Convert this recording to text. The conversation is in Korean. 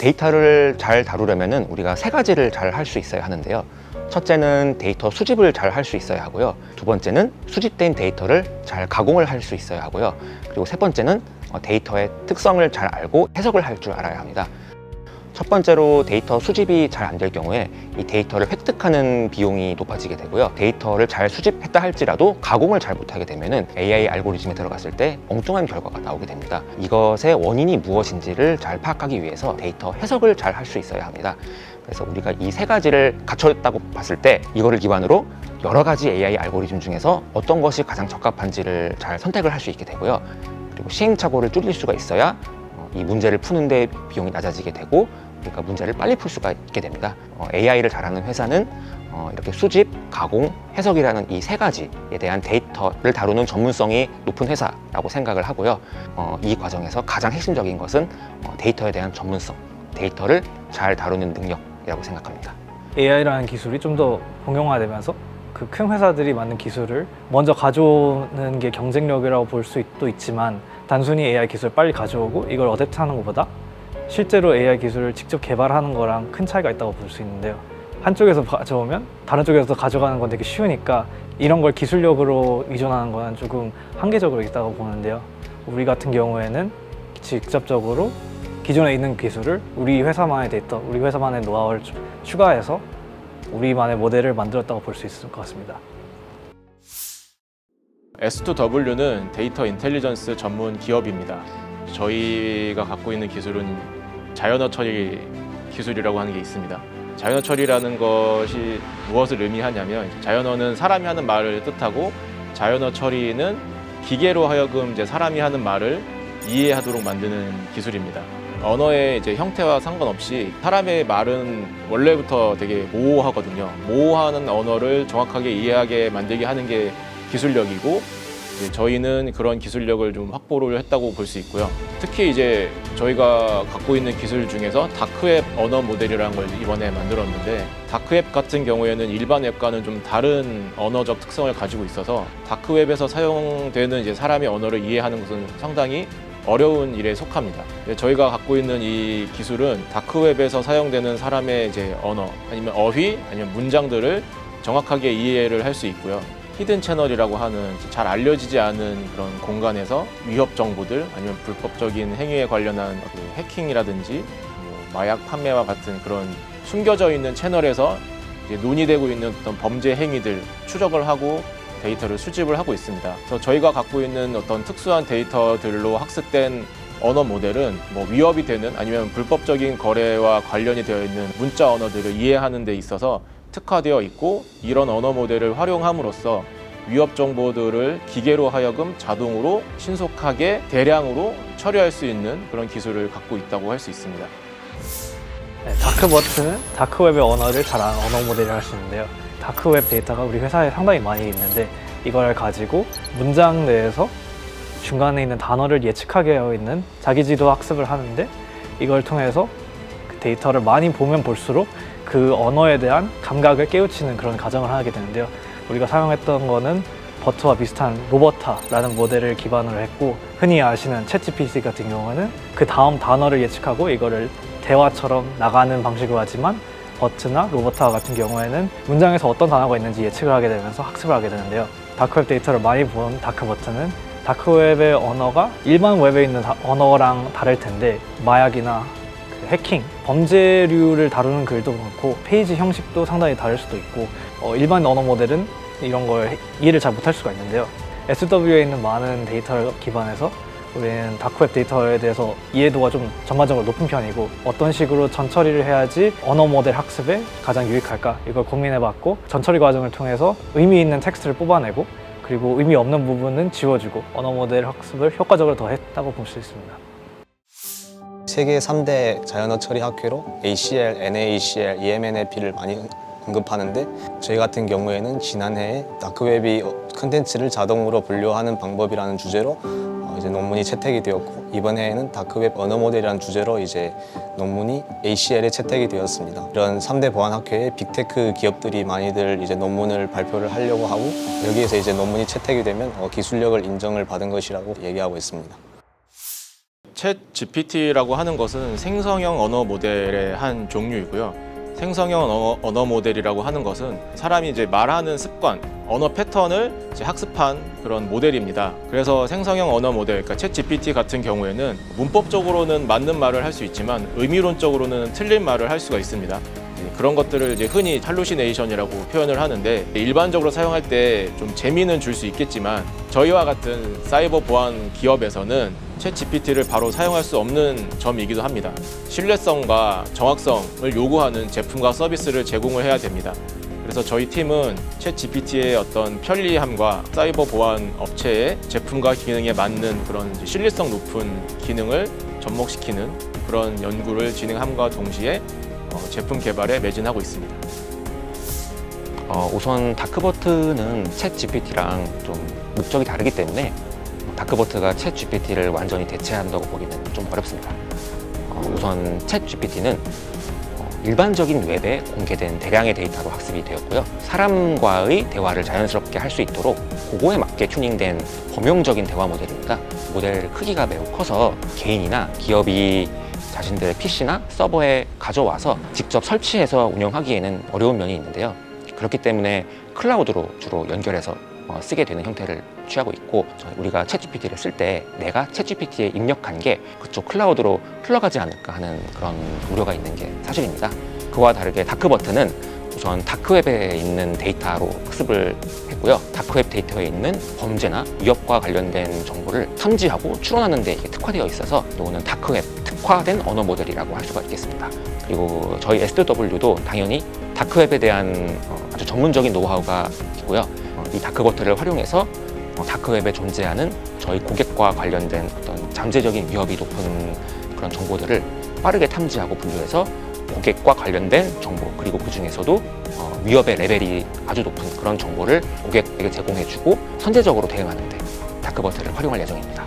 데이터를 잘 다루려면 우리가 세 가지를 잘 할 수 있어야 하는데요. 첫째는 데이터 수집을 잘 할 수 있어야 하고요. 두 번째는 수집된 데이터를 잘 가공을 할 수 있어야 하고요. 그리고 세 번째는 데이터의 특성을 잘 알고 해석을 할 줄 알아야 합니다. 첫 번째로 데이터 수집이 잘 안 될 경우에 이 데이터를 획득하는 비용이 높아지게 되고요. 데이터를 잘 수집했다 할지라도 가공을 잘 못하게 되면 AI 알고리즘에 들어갔을 때 엉뚱한 결과가 나오게 됩니다. 이것의 원인이 무엇인지를 잘 파악하기 위해서 데이터 해석을 잘 할 수 있어야 합니다. 그래서 우리가 이 세 가지를 갖췄다고 봤을 때 이거를 기반으로 여러 가지 AI 알고리즘 중에서 어떤 것이 가장 적합한지를 잘 선택을 할 수 있게 되고요. 그리고 시행착오를 줄일 수가 있어야 이 문제를 푸는데 비용이 낮아지게 되고 우리가 문제를 빨리 풀 수가 있게 됩니다. AI를 잘하는 회사는 이렇게 수집, 가공, 해석이라는 이 세 가지에 대한 데이터를 다루는 전문성이 높은 회사라고 생각을 하고요. 이 과정에서 가장 핵심적인 것은 데이터에 대한 전문성, 데이터를 잘 다루는 능력이라고 생각합니다. AI라는 기술이 좀 더 공용화되면서 그 큰 회사들이 만든 기술을 먼저 가져오는 게 경쟁력이라고 볼 수도 있지만 단순히 AI 기술을 빨리 가져오고 이걸 어댑트하는 것보다 실제로 AI 기술을 직접 개발하는 거랑 큰 차이가 있다고 볼 수 있는데요. 한쪽에서 가져오면 다른 쪽에서 가져가는 건 되게 쉬우니까 이런 걸 기술력으로 의존하는 건 조금 한계적으로 있다고 보는데요. 우리 같은 경우에는 직접적으로 기존에 있는 기술을 우리 회사만의 데이터, 우리 회사만의 노하우를 추가해서 우리만의 모델을 만들었다고 볼 수 있을 것 같습니다. S2W는 데이터 인텔리전스 전문 기업입니다. 저희가 갖고 있는 기술은 자연어 처리 기술이라고 하는 게 있습니다. 자연어 처리라는 것이 무엇을 의미하냐면 자연어는 사람이 하는 말을 뜻하고 자연어 처리는 기계로 하여금 사람이 하는 말을 이해하도록 만드는 기술입니다. 언어의 형태와 상관없이 사람의 말은 원래부터 되게 모호하거든요. 모호한 언어를 정확하게 이해하게 만들게 하는 게 기술력이고 저희는 그런 기술력을 좀 확보를 했다고 볼 수 있고요. 특히 저희가 갖고 있는 기술 중에서 다크웹 언어 모델이라는 걸 이번에 만들었는데 다크웹 같은 경우에는 일반 웹과는 좀 다른 언어적 특성을 가지고 있어서 다크웹에서 사용되는 사람의 언어를 이해하는 것은 상당히 어려운 일에 속합니다. 저희가 갖고 있는 이 기술은 다크웹에서 사용되는 사람의 언어 아니면 어휘 아니면 문장들을 정확하게 이해를 할 수 있고요. 히든 채널이라고 하는 잘 알려지지 않은 그런 공간에서 위협 정보들 아니면 불법적인 행위에 관련한 해킹이라든지 마약 판매와 같은 그런 숨겨져 있는 채널에서 논의되고 있는 어떤 범죄 행위들 추적을 하고 데이터를 수집을 하고 있습니다. 그래서 저희가 갖고 있는 어떤 특수한 데이터들로 학습된 언어 모델은 위협이 되는 아니면 불법적인 거래와 관련이 되어 있는 문자 언어들을 이해하는 데 있어서 특화되어 있고 이런 언어 모델을 활용함으로써 위협 정보들을 기계로 하여금 자동으로 신속하게 대량으로 처리할 수 있는 그런 기술을 갖고 있다고 할 수 있습니다. 네, 다크버트는 다크웹의 언어를 잘 아는 언어 모델을 할 수 있는데요. 다크웹 데이터가 우리 회사에 상당히 많이 있는데 이걸 가지고 문장 내에서 중간에 있는 단어를 예측하게 하고 있는 자기지도 학습을 하는데 이걸 통해서 그 데이터를 많이 보면 볼수록 그 언어에 대한 감각을 깨우치는 그런 과정을 하게 되는데요. 우리가 사용했던 거는 버트와 비슷한 로버타라는 모델을 기반으로 했고 흔히 아시는 챗GPT 같은 경우는 그 다음 단어를 예측하고 이거를 대화처럼 나가는 방식으로 하지만 버트나 로버타 같은 경우에는 문장에서 어떤 단어가 있는지 예측을 하게 되면서 학습을 하게 되는데요. 다크웹 데이터를 많이 본 다크버트는 다크웹의 언어가 일반 웹에 있는 언어랑 다를 텐데 마약이나 해킹, 범죄류를 다루는 글도 그렇고 페이지 형식도 상당히 다를 수도 있고 일반 언어 모델은 이런 걸 이해를 잘 못할 수가 있는데요. SW에 있는 많은 데이터를 기반해서 우리는 다크웹 데이터에 대해서 이해도가 좀 전반적으로 높은 편이고 어떤 식으로 전처리를 해야지 언어 모델 학습에 가장 유익할까 이걸 고민해봤고 전처리 과정을 통해서 의미 있는 텍스트를 뽑아내고 그리고 의미 없는 부분은 지워주고 언어 모델 학습을 효과적으로 더 했다고 볼 수 있습니다. 세계 3대 자연어 처리 학회로 ACL, NAACL, EMNLP를 많이 언급하는데 저희 같은 경우에는 지난해에 다크웹이 컨텐츠를 자동으로 분류하는 방법이라는 주제로 논문이 채택이 되었고 이번 해에는 다크웹 언어 모델이라는 주제로 논문이 ACL에 채택이 되었습니다. 이런 3대 보안 학회에 빅테크 기업들이 많이들 논문을 발표를 하려고 하고 여기에서 논문이 채택이 되면 기술력을 인정을 받은 것이라고 얘기하고 있습니다. 챗 GPT라고 하는 것은 생성형 언어 모델의 한 종류이고요. 생성형 언어 모델이라고 하는 것은 사람이 이제 말하는 습관, 언어 패턴을 이제 학습한 그런 모델입니다. 그래서 생성형 언어 모델, 그러니까 챗 GPT 같은 경우에는 문법적으로는 맞는 말을 할 수 있지만 의미론적으로는 틀린 말을 할 수가 있습니다. 그런 것들을 이제 흔히 할루시네이션이라고 표현을 하는데 일반적으로 사용할 때 좀 재미는 줄 수 있겠지만 저희와 같은 사이버 보안 기업에서는 챗 GPT를 바로 사용할 수 없는 점이기도 합니다. 신뢰성과 정확성을 요구하는 제품과 서비스를 제공을 해야 됩니다. 그래서 저희 팀은 챗 GPT의 어떤 편리함과 사이버 보안 업체의 제품과 기능에 맞는 그런 신뢰성 높은 기능을 접목시키는 그런 연구를 진행함과 동시에 제품 개발에 매진하고 있습니다. 우선 다크버트는 챗 GPT랑 좀 목적이 다르기 때문에 다크버트가 챗 GPT를 완전히 대체한다고 보기는 좀 어렵습니다. 우선 챗 GPT는 일반적인 웹에 공개된 대량의 데이터로 학습이 되었고요. 사람과의 대화를 자연스럽게 할 수 있도록 그거에 맞게 튜닝된 범용적인 대화 모델입니다. 모델 크기가 매우 커서 개인이나 기업이 자신들의 PC나 서버에 가져와서 직접 설치해서 운영하기에는 어려운 면이 있는데요. 그렇기 때문에 클라우드로 주로 연결해서 쓰게 되는 형태를 취하고 있고, 우리가 챗GPT를 쓸 때 내가 챗GPT에 입력한 게 그쪽 클라우드로 흘러가지 않을까 하는 그런 우려가 있는 게 사실입니다. 그와 다르게 다크버트는 우선 다크웹에 있는 데이터로 학습을 했고요. 다크웹 데이터에 있는 범죄나 위협과 관련된 정보를 탐지하고 추론하는 데 이게 특화되어 있어서 이거는 다크웹 특화된 언어 모델이라고 할 수가 있겠습니다. 그리고 저희 SW도 당연히 다크웹에 대한 아주 전문적인 노하우가 있고요. 이 다크버트를 활용해서 다크웹에 존재하는 저희 고객과 관련된 어떤 잠재적인 위협이 높은 그런 정보들을 빠르게 탐지하고 분류해서 고객과 관련된 정보, 그리고 그 중에서도 위협의 레벨이 아주 높은 그런 정보를 고객에게 제공해주고 선제적으로 대응하는 데 다크버트를 활용할 예정입니다.